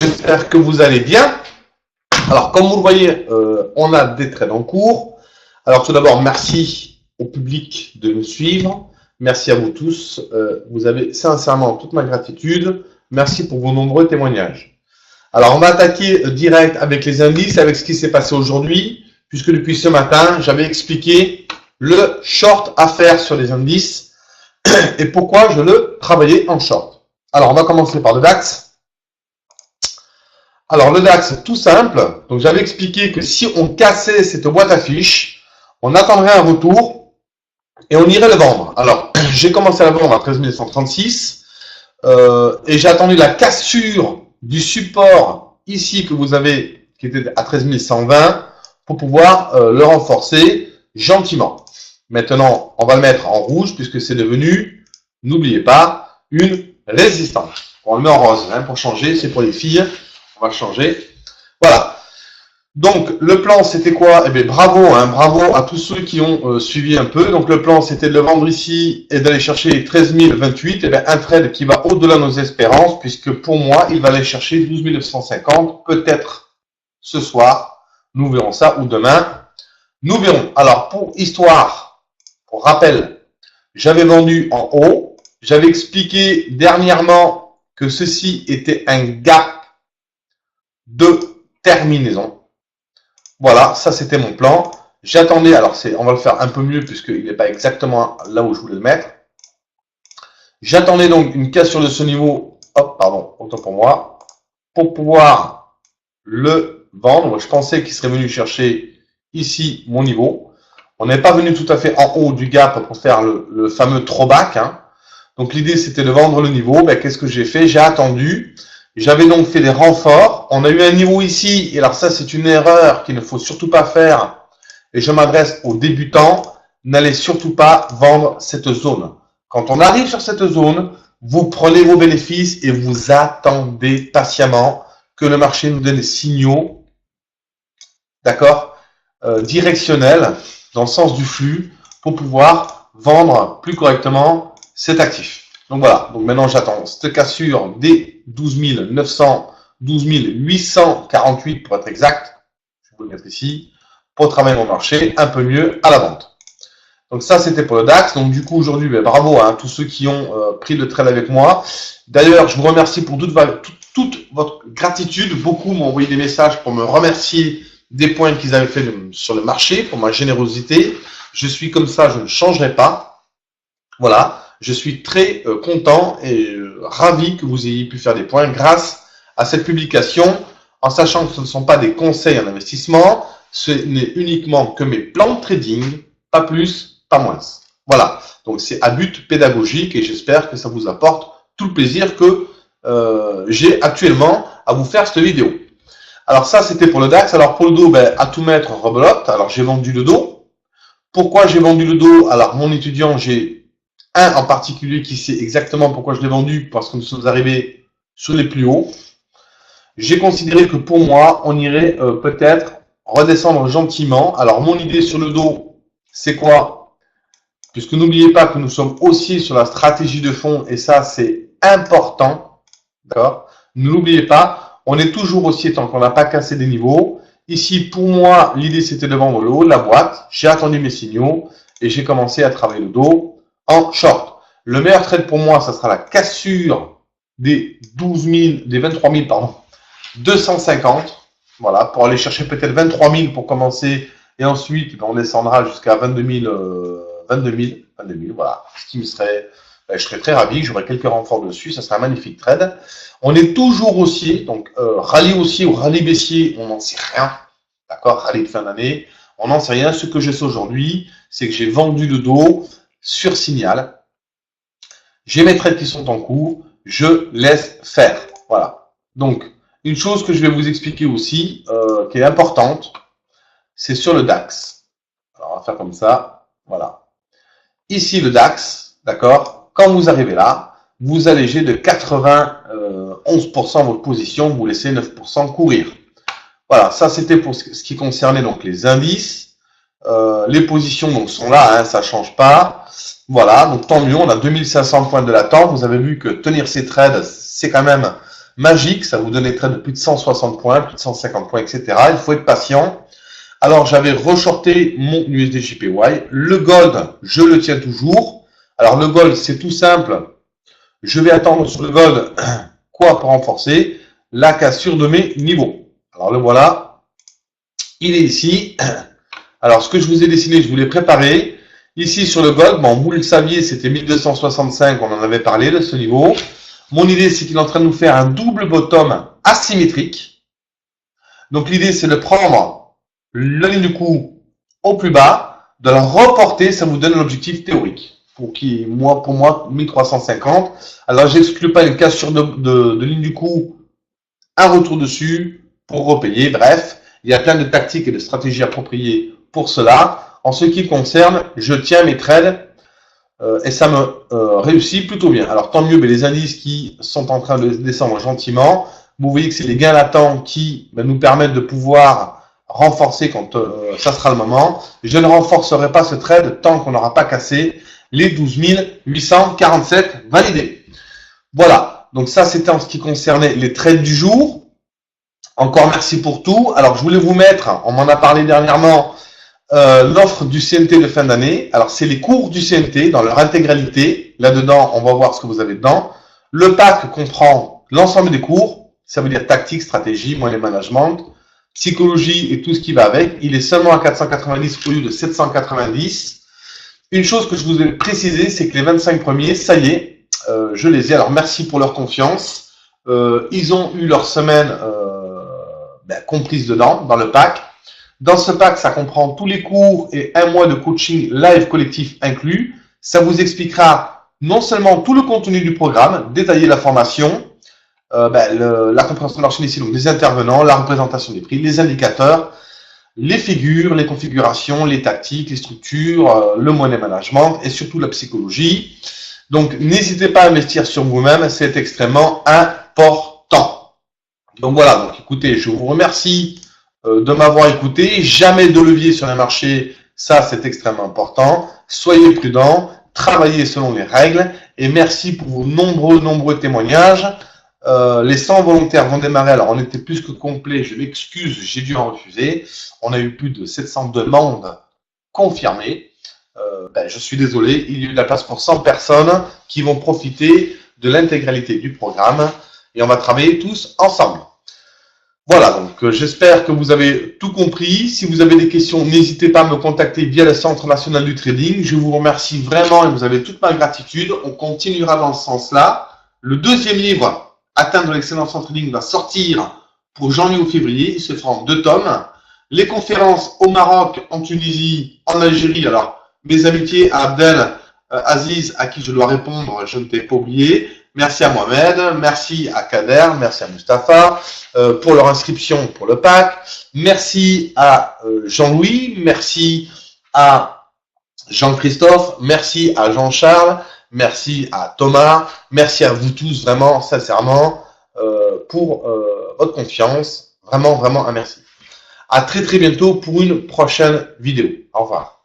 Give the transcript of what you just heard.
j'espère que vous allez bien. Alors, comme vous le voyez, on a des trades en cours. Alors, tout d'abord, merci au public de nous suivre. Merci à vous tous. Vous avez sincèrement toute ma gratitude. Merci pour vos nombreux témoignages. Alors, on va attaquer direct avec les indices, avec ce qui s'est passé aujourd'hui, puisque depuis ce matin, j'avais expliqué le short à faire sur les indices et pourquoi je le travaillais en short. Alors, on va commencer par le DAX. Alors, le DAX, tout simple. Donc, j'avais expliqué que si on cassait cette boîte à fiches, on attendrait un retour et on irait le vendre. Alors, j'ai commencé à le vendre à 13 136 et j'ai attendu la cassure du support ici que vous avez, qui était à 13 120, pour pouvoir le renforcer gentiment. Maintenant, on va le mettre en rouge puisque c'est devenu, n'oubliez pas, une résistance. On le met en rose hein, pour changer, c'est pour les filles. On va changer. Voilà. Donc, le plan, c'était quoi? Eh bien, bravo, hein, bravo à tous ceux qui ont suivi un peu. Donc, le plan, c'était de le vendre ici et d'aller chercher les 13 028. Eh bien, un trade qui va au-delà de nos espérances, puisque pour moi, il va aller chercher 12 950, peut-être ce soir. Nous verrons ça, ou demain. Nous verrons. Alors, pour histoire, pour rappel, j'avais vendu en haut. J'avais expliqué dernièrement que ceci était un gap de terminaison. Voilà, ça c'était mon plan. J'attendais, alors on va le faire un peu mieux puisqu'il n'est pas exactement là où je voulais le mettre. J'attendais donc une cassure de ce niveau, hop, pardon, autant pour moi, pour pouvoir le vendre. Je pensais qu'il serait venu chercher ici mon niveau. On n'est pas venu tout à fait en haut du gap pour faire le fameux throwback. Hein. Donc l'idée c'était de vendre le niveau. Ben, qu'est-ce que j'ai fait? J'ai attendu. J'avais donc fait des renforts. On a eu un niveau ici. Et alors ça, c'est une erreur qu'il ne faut surtout pas faire. Et je m'adresse aux débutants. N'allez surtout pas vendre cette zone. Quand on arrive sur cette zone, vous prenez vos bénéfices et vous attendez patiemment que le marché nous donne des signaux, d'accord, directionnels, dans le sens du flux, pour pouvoir vendre plus correctement cet actif. Donc voilà, donc maintenant j'attends cette cassure des 12 900, 12 848 pour être exact, je vais vous le mettre ici, pour travailler mon marché un peu mieux à la vente. Donc ça c'était pour le DAX, donc du coup aujourd'hui, ben, bravo à tous ceux qui ont pris le trade avec moi. D'ailleurs, je vous remercie pour toute votre gratitude, beaucoup m'ont envoyé des messages pour me remercier des points qu'ils avaient fait sur le marché, pour ma générosité. Je suis comme ça, je ne changerai pas. Voilà. Je suis très content et ravi que vous ayez pu faire des points grâce à cette publication, en sachant que ce ne sont pas des conseils en investissement, ce n'est uniquement que mes plans de trading, pas plus, pas moins. Voilà, donc c'est à but pédagogique et j'espère que ça vous apporte tout le plaisir que j'ai actuellement à vous faire cette vidéo. Alors ça, c'était pour le DAX. Alors pour le dos, ben, à tout mettre, rebelote. Alors j'ai vendu le dos. Pourquoi j'ai vendu le dos? Alors mon étudiant, j'ai un en particulier qui sait exactement pourquoi je l'ai vendu, parce que nous sommes arrivés sur les plus hauts. J'ai considéré que pour moi, on irait peut-être redescendre gentiment. Alors, mon idée sur le dos, c'est quoi? Puisque n'oubliez pas que nous sommes aussi sur la stratégie de fond, et ça, c'est important. D'accord? Ne l'oubliez pas, on est toujours haussier tant qu'on n'a pas cassé des niveaux. Ici, pour moi, l'idée, c'était de vendre le haut de la boîte. J'ai attendu mes signaux et j'ai commencé à travailler le dos en short. Le meilleur trade pour moi, ça sera la cassure des 23 000, pardon, 250. Voilà, pour aller chercher peut-être 23 000 pour commencer. Et ensuite, on descendra jusqu'à 22 000, voilà. Ce qui me serait, je serais très ravi. J'aurai quelques renforts dessus. Ça serait un magnifique trade. On est toujours haussier. Donc, rallye haussier ou rallye baissier, on n'en sait rien. D'accord? Rallye de fin d'année. On n'en sait rien. Ce que je sais aujourd'hui, c'est que j'ai vendu le dos sur signal. J'ai mes trades qui sont en cours. Je laisse faire. Voilà. Donc, une chose que je vais vous expliquer aussi, qui est importante, c'est sur le DAX. Alors, on va faire comme ça. Voilà. Ici, le DAX, d'accord? Quand vous arrivez là, vous allégez de 91% votre position, vous laissez 9% courir. Voilà, ça c'était pour ce qui concernait donc les indices. Les positions donc sont là, hein, ça ne change pas. Voilà, donc tant mieux, on a 2500 points de latence. Vous avez vu que tenir ces trades, c'est quand même magique, ça vous donne des trades de plus de 160 points, plus de 150 points, etc. Il faut être patient. Alors, j'avais reshorté mon USD JPY. Le gold, je le tiens toujours. Alors, le gold, c'est tout simple. Je vais attendre sur le gold quoi pour renforcer la cassure de mes niveaux. Alors, le voilà. Il est ici. Alors, ce que je vous ai dessiné, je vous l'ai préparé. Ici, sur le gold, bon, vous le saviez, c'était 1265, on en avait parlé de ce niveau. Mon idée, c'est qu'il est en train de nous faire un double bottom asymétrique. Donc, l'idée, c'est de prendre la ligne du coup au plus bas, de la reporter, ça vous donne l'objectif théorique. Pour moi, 1350. Alors, j'exclus pas une cassure de ligne du coup, un retour dessus pour repayer. Bref, il y a plein de tactiques et de stratégies appropriées pour cela. En ce qui me concerne, je tiens mes trades et ça me réussit plutôt bien. Alors tant mieux, mais les indices qui sont en train de descendre gentiment, vous voyez que c'est les gains latents qui nous permettent de pouvoir renforcer quand ça sera le moment. Je ne renforcerai pas ce trade tant qu'on n'aura pas cassé les 12 847 validés. Voilà, donc ça c'était en ce qui concernait les trades du jour. Encore merci pour tout. Alors je voulais vous mettre, on m'en a parlé dernièrement, l'offre du CNT de fin d'année. Alors, c'est les cours du CNT dans leur intégralité. Là-dedans, on va voir ce que vous avez dedans. Le pack comprend l'ensemble des cours. Ça veut dire tactique, stratégie, moyen management, psychologie et tout ce qui va avec. Il est seulement à 490 au lieu de 790. Une chose que je vous ai précisé, c'est que les 25 premiers, ça y est, je les ai. Alors, merci pour leur confiance. Ils ont eu leur semaine comprise dedans, dans le pack. Dans ce pack, ça comprend tous les cours et un mois de coaching live collectif inclus. Ça vous expliquera non seulement tout le contenu du programme, détailler la formation, la compréhension de l'archi ici, donc les intervenants, la représentation des prix, les indicateurs, les figures, les configurations, les tactiques, les structures, le money management et surtout la psychologie. Donc, n'hésitez pas à investir sur vous-même, c'est extrêmement important. Donc voilà, donc écoutez, je vous remercie de m'avoir écouté. Jamais de levier sur les marchés, ça c'est extrêmement important. Soyez prudents, travaillez selon les règles et merci pour vos nombreux témoignages. Les 100 volontaires vont démarrer. Alors on était plus que complet, je m'excuse, j'ai dû en refuser. On a eu plus de 700 demandes confirmées. Je suis désolé, il y a eu de la place pour 100 personnes qui vont profiter de l'intégralité du programme et on va travailler tous ensemble. Voilà, donc j'espère que vous avez tout compris. Si vous avez des questions, n'hésitez pas à me contacter via le Centre National du Trading. Je vous remercie vraiment et vous avez toute ma gratitude. On continuera dans ce sens-là. Le deuxième livre, Atteindre l'excellence en trading, va sortir pour janvier ou février. Il se fera en 2 tomes. Les conférences au Maroc, en Tunisie, en Algérie. Alors, mes amitiés à Abdel Aziz, à qui je dois répondre, je ne t'ai pas oublié. Merci à Mohamed, merci à Kader, merci à Mustapha pour leur inscription pour le pack. Merci à Jean-Louis, merci à Jean-Christophe, merci à Jean-Charles, merci à Thomas, merci à vous tous vraiment, sincèrement, pour votre confiance. Vraiment un merci. À très bientôt pour une prochaine vidéo. Au revoir.